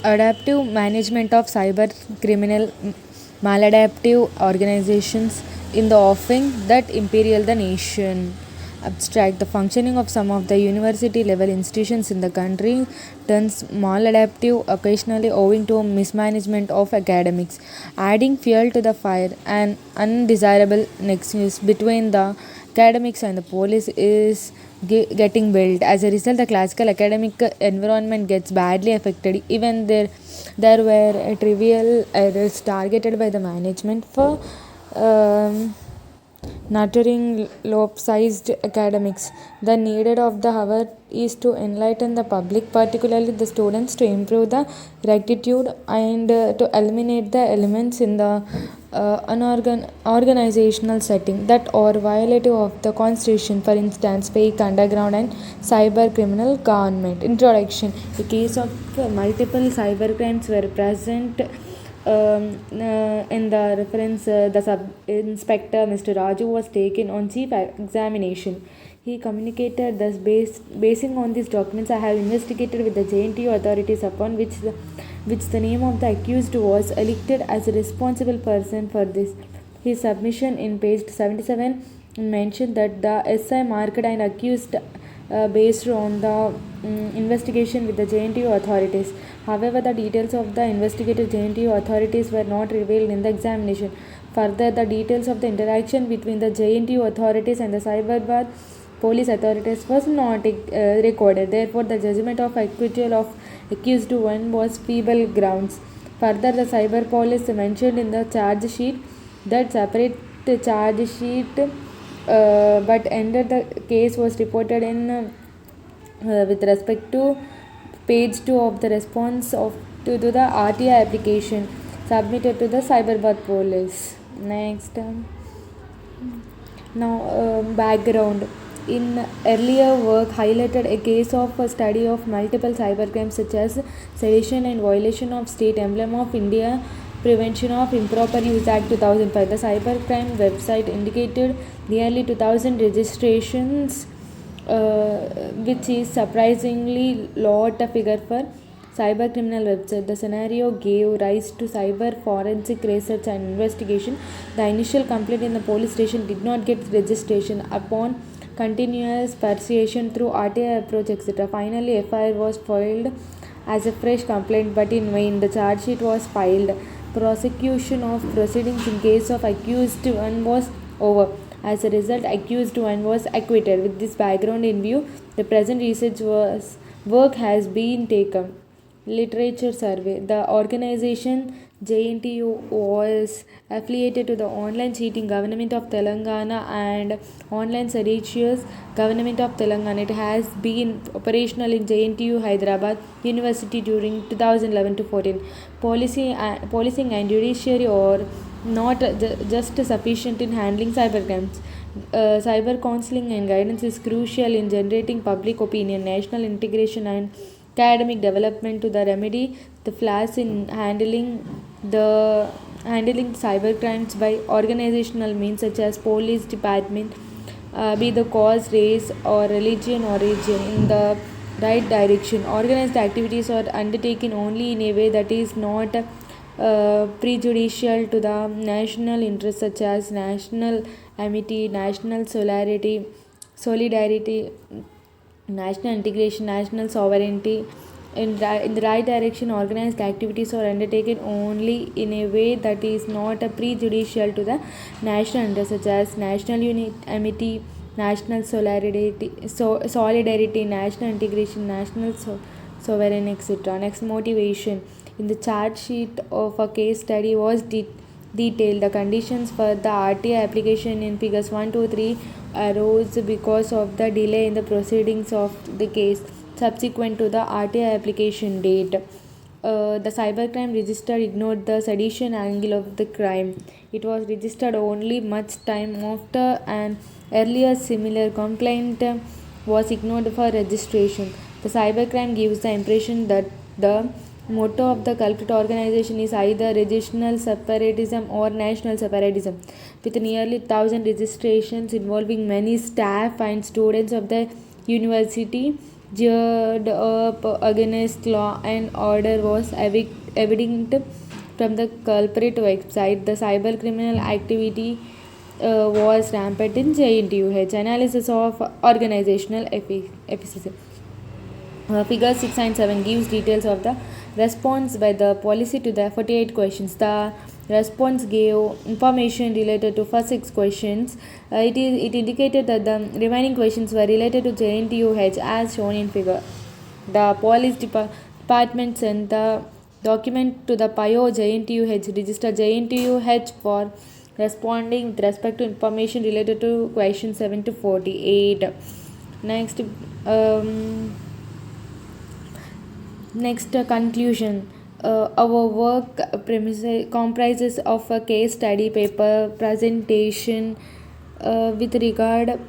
Adaptive management of cyber criminal maladaptive organizations in the offing that imperial the nation. Abstract, the functioning of some of the university level institutions in the country turns maladaptive occasionally owing to mismanagement of academics, adding fuel to the fire. An undesirable nexus between the academics and the police is getting built. As a result, the classical academic environment gets badly affected. Even there were trivial errors targeted by the management for um, nurturing lopsided academics. The needed of the hour is to enlighten the public, particularly the students, to improve the rectitude and to eliminate the elements in the organizational setting that are violative of the constitution, for instance fake underground and cyber criminal government. Introduction: the case of multiple cyber crimes were present in the reference. The sub inspector Mr. Raju was taken on chief examination. He communicated thus, basing on these documents, I have investigated with the JNTU authorities upon which the name of the accused was elected as a responsible person for this. His submission in page 77 mentioned that the SI marked and accused based on the investigation with the JNTU authorities. However, the details of the investigated JNTU authorities were not revealed in the examination. Further, the details of the interaction between the JNTU authorities and the Cyberabad police authorities was not recorded. Therefore, the judgment of acquittal of accused one was feeble grounds. Further, the cyber police mentioned in the charge sheet that separate charge sheet but ended the case was reported in with respect to page 2 of the response to the RTI application submitted to the Cyberabad police. Next, now background. In earlier work highlighted a case of a study of multiple cybercrimes such as sedition and violation of state emblem of India, Prevention of Improper Use Act 2005. The cybercrime website indicated nearly 2000 registrations, which is surprisingly lot a figure for cyber criminal website. The scenario gave rise to cyber forensic research and investigation. The initial complaint in the police station did not get registration. Upon continuous persuasion through RTI approach, etc., finally FIR was filed as a fresh complaint, but in vain. The charge sheet was filed. Prosecution of proceedings in case of accused one was over. As a result, accused one was acquitted. With this background in view, the present research work has been taken. Literature survey. The organization JNTU was affiliated to the Online Cheating Government of Telangana and Online Seditious Government of Telangana. It has been operational in JNTU Hyderabad University during 2011 to 14. Policing and judiciary are not just sufficient in handling cybercrimes. Cyber counseling and guidance is crucial in generating public opinion, national integration, and academic development to the remedy the flaws in handling cybercrimes by organizational means such as police department, be the cause race or religion origin in the right direction. Organized activities are undertaken only in a way that is not prejudicial to the national interest such as national amity, national solidarity, national integration, national sovereignty. In the right direction, organized activities are undertaken only in a way that is not prejudicial to the national interest, such as national amity, national solidarity, national integration, national sovereignty, etc. Next, motivation. In the charge sheet of a case study was detailed. The conditions for the RTI application in figures 1 to 3 arose because of the delay in the proceedings of the case subsequent to the RTI application date. The cybercrime register ignored the sedition angle of the crime. It was registered only much time after an earlier similar complaint was ignored for registration. The cybercrime gives the impression that the motto of the culprit organization is either regional separatism or national separatism. With nearly 1000 registrations involving many staff and students of the university, geared up against law and order was evident from the culprit website. The cybercriminal activity was rampant in JNTUH. Analysis of organizational efficiency. Figure 6 and 7 gives details of the response by the policy to the 48 questions. The response gave information related to first 6 questions. It indicated that the remaining questions were related to JNTUH as shown in figure. The police department sent the document to the PIO JNTUH register JNTUH for responding with respect to information related to question 7 to 48. Next, conclusion. Our work comprises of a case study paper presentation with regard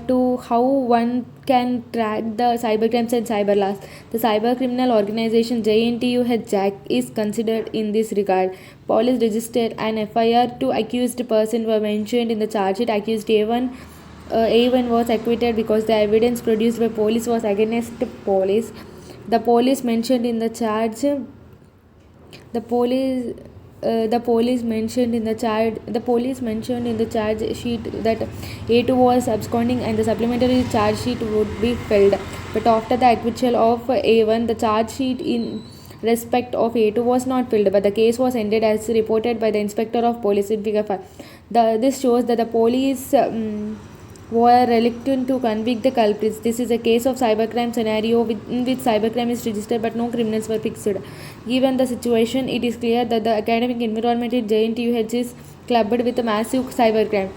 to how one can track the cybercrimes and cyber laws. The cyber criminal organization JNTUH Jack is considered in this regard. Police registered an FIR. Two accused persons were mentioned in the charge sheet. Accused A1 was acquitted because the evidence produced by police was against police. The police mentioned in the charge mentioned in the charge sheet that A2 was absconding and the supplementary charge sheet would be filed. But after the acquittal of A1, the charge sheet in respect of A2 was not filled, but the case was ended as reported by the inspector of police in figure 5. This shows that the police were reluctant to convict the culprits. This is a case of cybercrime scenario in which cybercrime is registered but no criminals were fixed. Given the situation, it is clear that the academic environment in JNTUH is clubbed with a massive cybercrime.